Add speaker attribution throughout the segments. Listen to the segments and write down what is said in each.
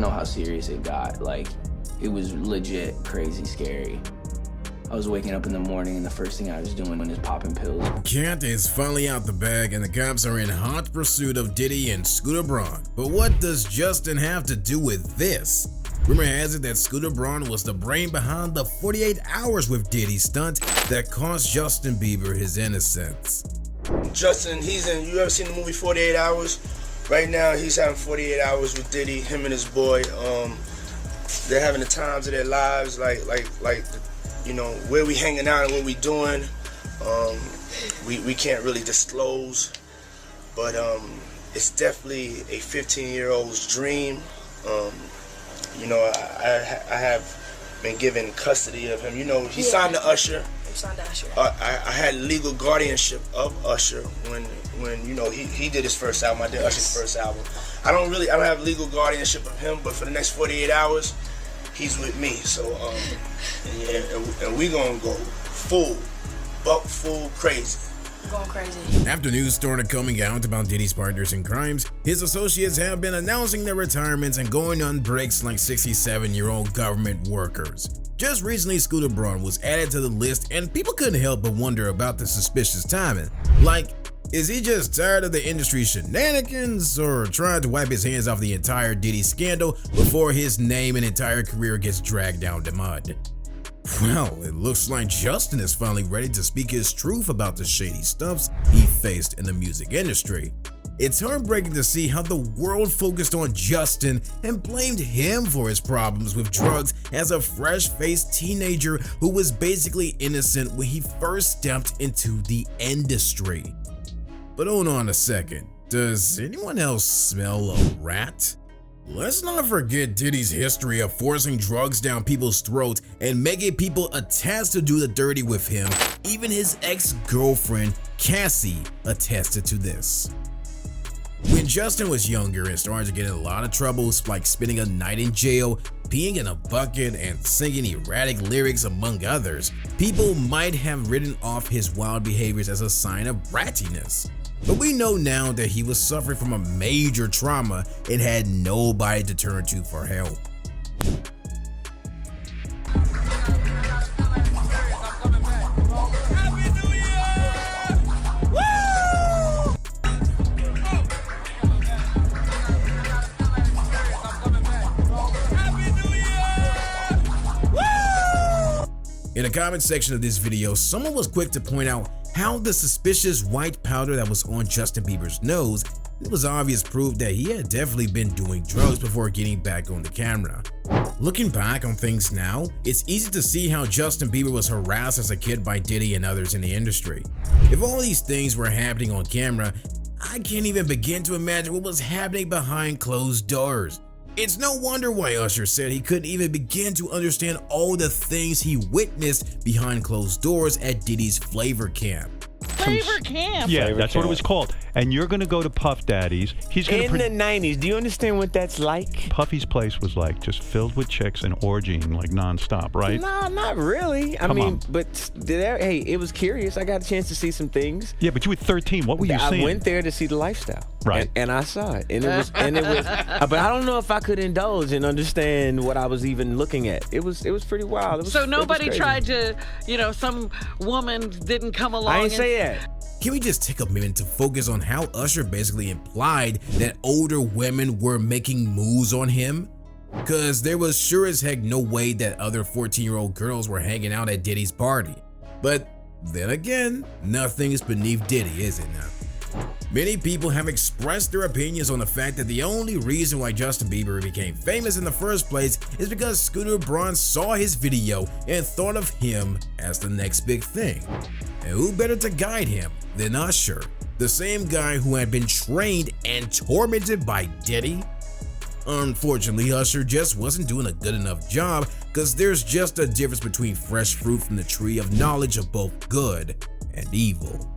Speaker 1: know how serious it got. Like, it was legit crazy scary. I was waking up in the morning and the first thing I was doing was popping pills.
Speaker 2: Cat is finally out the bag and the cops are in hot pursuit of Diddy and Scooter Braun. But what does Justin have to do with this? Rumor has it that Scooter Braun was the brain behind the 48 hours with Diddy stunt that cost Justin Bieber his innocence.
Speaker 3: Justin, you ever seen the movie 48 Hours? Right now, he's having 48 hours with Diddy, him and his boy. They're having the times of their lives, like you know, where we hanging out and what we doing. We can't really disclose, but it's definitely a 15-year-old's dream. You know, I have been given custody of him. You know, he signed to Usher. I had legal guardianship of Usher when you know he did his first album. I did Usher's first album. I don't have legal guardianship of him, but for the next 48 hours, he's with me. So and we gonna go full crazy.
Speaker 4: Going crazy.
Speaker 2: After news started coming out about Diddy's partners in crimes, his associates have been announcing their retirements and going on breaks like 67-year-old government workers. Just recently, Scooter Braun was added to the list and people couldn't help but wonder about the suspicious timing. Like, is he just tired of the industry shenanigans or trying to wipe his hands off the entire Diddy scandal before his name and entire career gets dragged down the mud? Well, it looks like Justin is finally ready to speak his truth about the shady stuffs he faced in the music industry. It's heartbreaking to see how the world focused on Justin and blamed him for his problems with drugs as a fresh-faced teenager who was basically innocent when he first stepped into the industry. But hold on a second, does anyone else smell a rat? Let's not forget Diddy's history of forcing drugs down people's throats and making people attest to do the dirty with him. Even his ex-girlfriend, Cassie, attested to this. When Justin was younger and started to get in a lot of troubles, like spending a night in jail, peeing in a bucket, and singing erratic lyrics among others, people might have written off his wild behaviors as a sign of rattiness. But we know now that he was suffering from a major trauma and had nobody to turn to for help. In the comment section of this video, someone was quick to point out how the suspicious white powder that was on Justin Bieber's nose, it was obvious proof that he had definitely been doing drugs before getting back on the camera. Looking back on things now, it's easy to see how Justin Bieber was harassed as a kid by Diddy and others in the industry. If all these things were happening on camera, I can't even begin to imagine what was happening behind closed doors. It's no wonder why Usher said he couldn't even begin to understand all the things he witnessed behind closed doors at Diddy's Flavor Camp.
Speaker 5: Flavor Camp?
Speaker 6: Yeah,
Speaker 5: Flavor
Speaker 6: that's
Speaker 5: Camp.
Speaker 6: what it was called. And you're going to go to Puff Daddy's. He's going
Speaker 5: in the 90s. Do you understand what that's like?
Speaker 6: Puffy's place was like just filled with chicks and orgying like nonstop, right?
Speaker 5: No, not really. I mean, but hey, it was curious. I got a chance to see some things.
Speaker 6: Yeah, but you were 13. What were you seeing?
Speaker 5: I went there to see the lifestyle.
Speaker 6: Right.
Speaker 5: And I saw it. And it was but I don't know if I could indulge and understand what I was even looking at. It was pretty wild.
Speaker 7: So nobody tried to, some woman didn't come along.
Speaker 5: I ain't say that.
Speaker 2: Can we just take a minute to focus on how Usher basically implied that older women were making moves on him? Cause there was sure as heck no way that other 14-year-old girls were hanging out at Diddy's party. But then again, nothing is beneath Diddy, is it now? Many people have expressed their opinions on the fact that the only reason why Justin Bieber became famous in the first place is because Scooter Braun saw his video and thought of him as the next big thing. And who better to guide him than Usher, the same guy who had been trained and tormented by Diddy? Unfortunately, Usher just wasn't doing a good enough job, cause there's just a difference between fresh fruit from the tree of knowledge of both good and evil.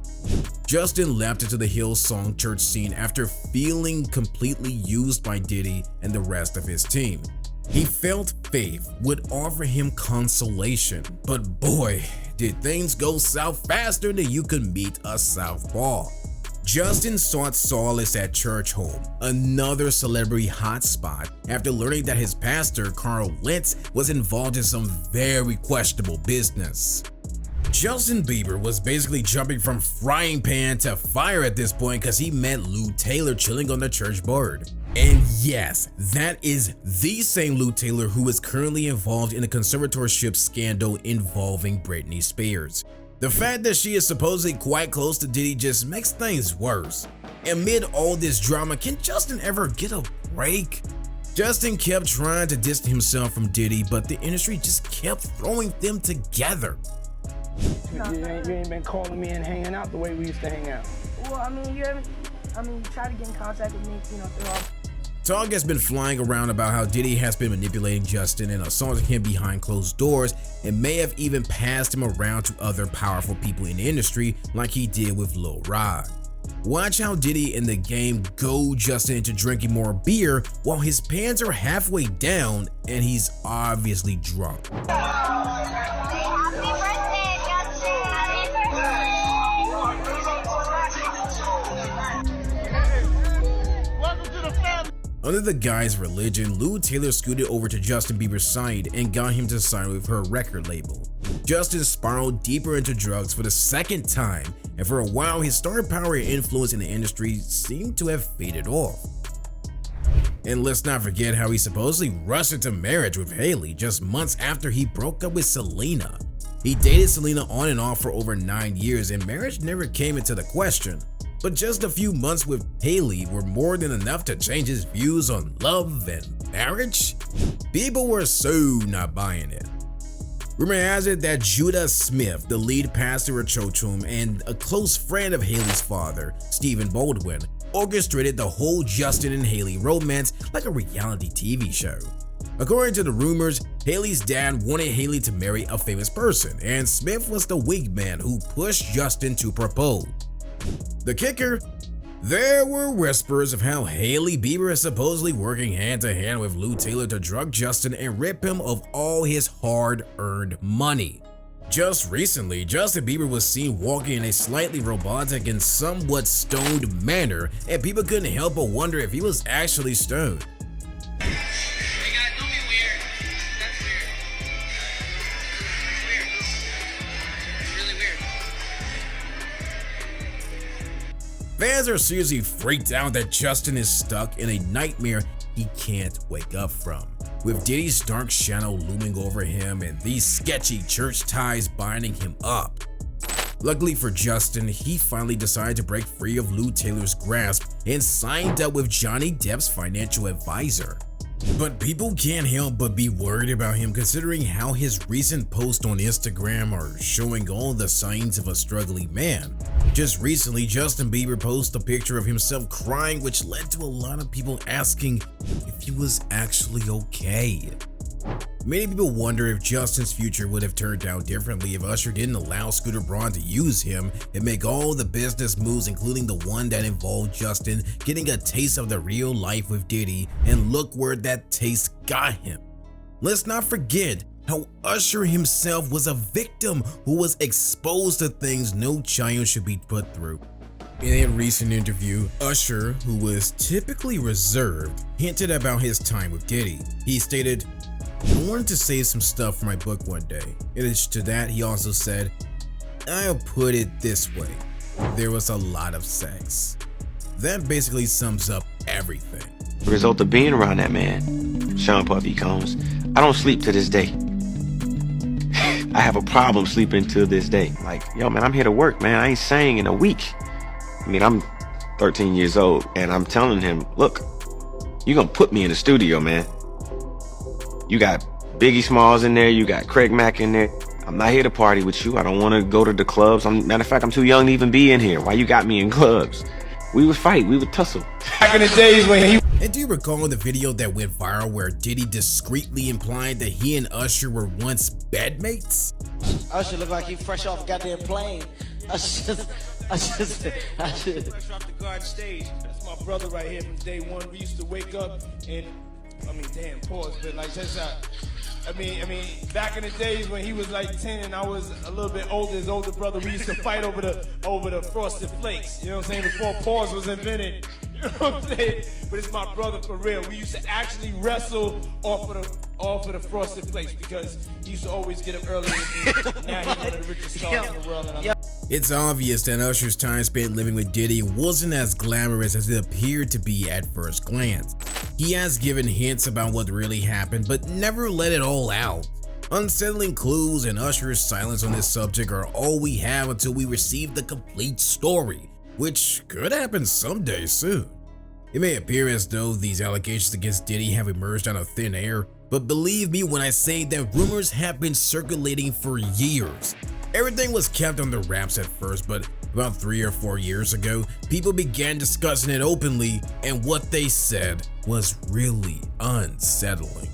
Speaker 2: Justin left into the Hillsong church scene after feeling completely used by Diddy and the rest of his team. He felt faith would offer him consolation, but boy, did things go south faster than you could meet a southpaw. Justin sought solace at Church Home, another celebrity hotspot, after learning that his pastor, Carl Lentz, was involved in some very questionable business. Justin Bieber was basically jumping from frying pan to fire at this point because he met Lou Taylor chilling on the church board. And yes, that is the same Lou Taylor who is currently involved in a conservatorship scandal involving Britney Spears. The fact that she is supposedly quite close to Diddy just makes things worse. Amid all this drama, can Justin ever get a break? Justin kept trying to distance himself from Diddy, but the industry just kept throwing them together.
Speaker 4: You ain't been calling me and hanging out the way we used to hang out.
Speaker 8: Well, I mean, you try to get in contact with me, through all.
Speaker 2: Talk has been flying around about how Diddy has been manipulating Justin and assaulting him behind closed doors, and may have even passed him around to other powerful people in the industry like he did with Lil Rod. Watch how Diddy and the game goad Justin into drinking more beer while his pants are halfway down and he's obviously drunk. Under the guise of religion, Lou Taylor scooted over to Justin Bieber's side and got him to sign with her record label. Justin spiraled deeper into drugs for the second time, and for a while his star power and influence in the industry seemed to have faded off. And let's not forget how he supposedly rushed into marriage with Hailey just months after he broke up with Selena. He dated Selena on and off for over 9 years, and marriage never came into the question. But just a few months with Hailey were more than enough to change his views on love and marriage? People were so not buying it. Rumor has it that Judah Smith, the lead pastor at Church Home and a close friend of Hailey's father, Stephen Baldwin, orchestrated the whole Justin and Hailey romance like a reality TV show. According to the rumors, Hailey's dad wanted Hailey to marry a famous person, and Smith was the wingman who pushed Justin to propose. The kicker? There were whispers of how Hailey Bieber is supposedly working hand to hand with Lou Taylor to drug Justin and rip him of all his hard-earned money. Just recently, Justin Bieber was seen walking in a slightly robotic and somewhat stoned manner, and people couldn't help but wonder if he was actually stoned. Fans are seriously freaked out that Justin is stuck in a nightmare he can't wake up from, with Diddy's dark shadow looming over him and these sketchy church ties binding him up. Luckily for Justin, he finally decided to break free of Lou Taylor's grasp and signed up with Johnny Depp's financial advisor. But people can't help but be worried about him, considering how his recent posts on Instagram are showing all the signs of a struggling man. Just recently, Justin Bieber posted a picture of himself crying, which led to a lot of people asking if he was actually okay. Many people wonder if Justin's future would have turned out differently if Usher didn't allow Scooter Braun to use him and make all the business moves, including the one that involved Justin getting a taste of the real life with Diddy, and look where that taste got him. Let's not forget how Usher himself was a victim who was exposed to things no child should be put through. In a recent interview, Usher, who was typically reserved, hinted about his time with Diddy. He stated, "I wanted to save some stuff for my book one day." In addition to that, he also said, "I'll put it this way, there was a lot of sex." That basically sums up everything.
Speaker 9: The result of being around that man, Sean Puffy Combs, I don't sleep to this day. I have a problem sleeping to this day. Like, yo man, I'm here to work, man. I ain't sang in a week. I mean, I'm 13 years old and I'm telling him, look, you're gonna put me in the studio, man. You got Biggie Smalls in there, you got Craig Mack in there. I'm not here to party with you. I don't want to go to the clubs. Matter of fact, I'm too young to even be in here. Why you got me in clubs? We would fight, we would tussle.
Speaker 3: Back in the days when he...
Speaker 2: And do you recall the video that went viral where Diddy discreetly implied that he and Usher were once bedmates?
Speaker 10: Usher look like he fresh off a goddamn plane. Usher
Speaker 3: fresh off the guard stage. That's my brother right here from day one. We used to wake up and, I mean, damn, pause, but like, that's
Speaker 11: I mean, back in the days when he was like 10 and I was a little bit older, his older brother, we used to fight over the Frosted Flakes. You know what I'm saying? Before pause was invented. You know what I'm saying? But it's my brother for real. We used to actually wrestle off of the Frosted Flakes because he used to always get up early with me. Now he's one of the richest stars in the world. And
Speaker 2: It's obvious that Usher's time spent living with Diddy wasn't as glamorous as it appeared to be at first glance. He has given hints about what really happened, but never let it all out. Unsettling clues and Usher's silence on this subject are all we have until we receive the complete story, which could happen someday soon. It may appear as though these allegations against Diddy have emerged out of thin air, but believe me when I say that rumors have been circulating for years. Everything was kept under wraps at first, but about 3 or 4 years ago, people began discussing it openly, and what they said was really unsettling.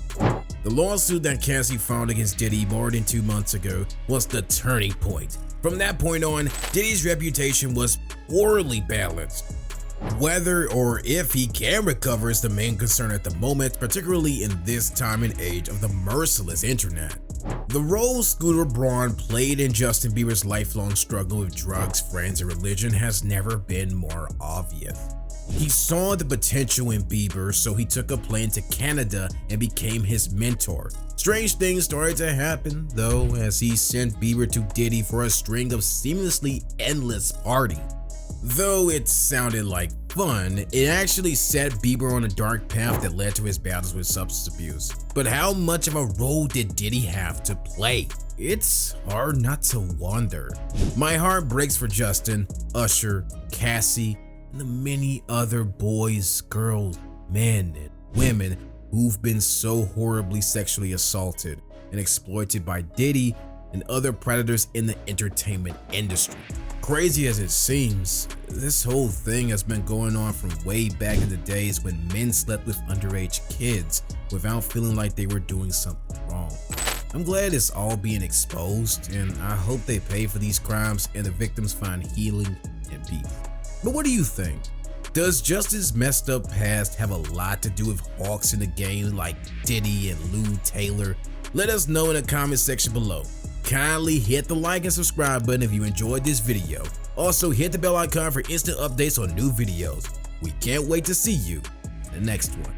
Speaker 2: The lawsuit that Cassie filed against Diddy more than 2 months ago was the turning point. From that point on, Diddy's reputation was poorly balanced. Whether or if he can recover is the main concern at the moment, particularly in this time and age of the merciless internet. The role Scooter Braun played in Justin Bieber's lifelong struggle with drugs, friends, and religion has never been more obvious. He saw the potential in Bieber, so he took a plane to Canada and became his mentor. Strange things started to happen, though, as he sent Bieber to Diddy for a string of seamlessly endless parties. Though it sounded like fun, it actually set Bieber on a dark path that led to his battles with substance abuse. But how much of a role did Diddy have to play? It's hard not to wonder. My heart breaks for Justin, Usher, Cassie, and the many other boys, girls, men, and women who've been so horribly sexually assaulted and exploited by Diddy and other predators in the entertainment industry. Crazy as it seems, this whole thing has been going on from way back in the days when men slept with underage kids without feeling like they were doing something wrong. I'm glad it's all being exposed, and I hope they pay for these crimes and the victims find healing and peace. But what do you think? Does Justin's messed up past have a lot to do with hawks in the game like Diddy and Lou Taylor? Let us know in the comment section below. Kindly hit the like and subscribe button if you enjoyed this video. Also hit the bell icon for instant updates on new videos. We can't wait to see you in the next one.